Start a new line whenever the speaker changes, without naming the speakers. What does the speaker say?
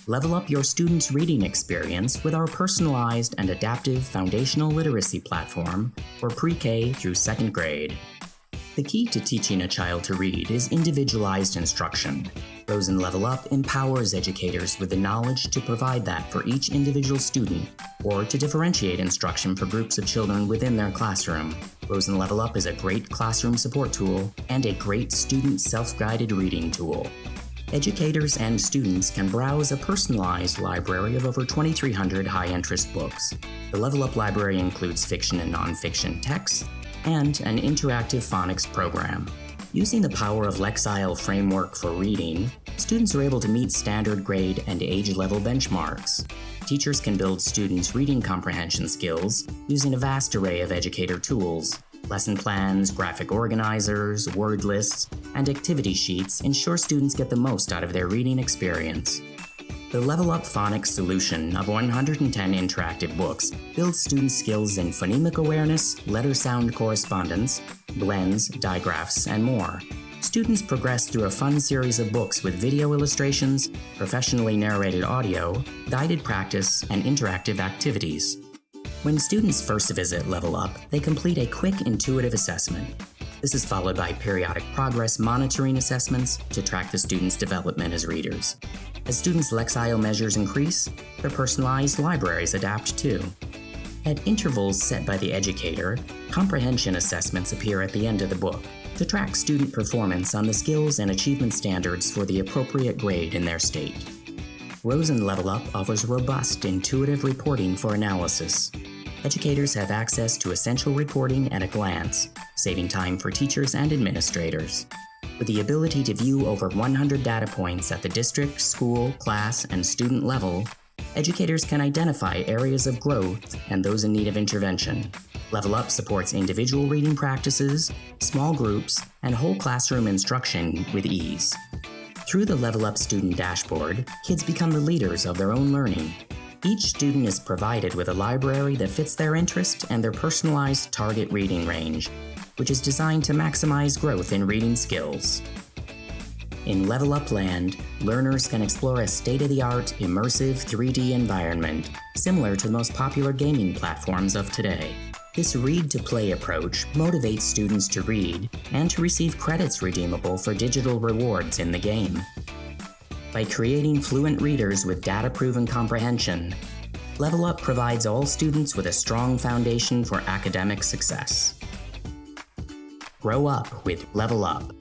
Level up your students' reading experience with our personalized and adaptive foundational literacy platform for pre-K through 2nd grade. The key to teaching a child to read is individualized instruction. Rosen Level Up empowers educators with the knowledge to provide that for each individual student, or to differentiate instruction for groups of children within their classroom. Rosen Level Up is a great classroom support tool and a great student self-guided reading tool. Educators and students can browse a personalized library of over 2,300 high-interest books. The Level Up library includes fiction and nonfiction texts, and an interactive phonics program. Using the power of Lexile framework for reading, students are able to meet standard grade and age-level benchmarks. Teachers can build students' reading comprehension skills using a vast array of educator tools. Lesson plans, graphic organizers, word lists, and activity sheets ensure students get the most out of their reading experience. The Level Up Phonics solution of 110 interactive books builds students' skills in phonemic awareness, letter-sound correspondence, blends, digraphs, and more. Students progress through a fun series of books with video illustrations, professionally narrated audio, guided practice, and interactive activities. When students first visit Level Up, they complete a quick intuitive assessment. This is followed by periodic progress monitoring assessments to track the students' development as readers. As students' Lexile measures increase, their personalized libraries adapt too. At intervals set by the educator, comprehension assessments appear at the end of the book to track student performance on the skills and achievement standards for the appropriate grade in their state. Rosen Level Up offers robust, intuitive reporting for analysis. Educators have access to essential reporting at a glance, saving time for teachers and administrators. With the ability to view over 100 data points at the district, school, class, and student level, educators can identify areas of growth and those in need of intervention. Level Up supports individual reading practices, small groups, and whole classroom instruction with ease. Through the Level Up student dashboard, kids become the leaders of their own learning. Each student is provided with a library that fits their interest and their personalized target reading range, which is designed to maximize growth in reading skills. In Level Up Land, learners can explore a state-of-the-art, immersive 3D environment, similar to the most popular gaming platforms of today. This read-to-play approach motivates students to read and to receive credits redeemable for digital rewards in the game. By creating fluent readers with data-proven comprehension, Level Up provides all students with a strong foundation for academic success. Grow up with Level Up.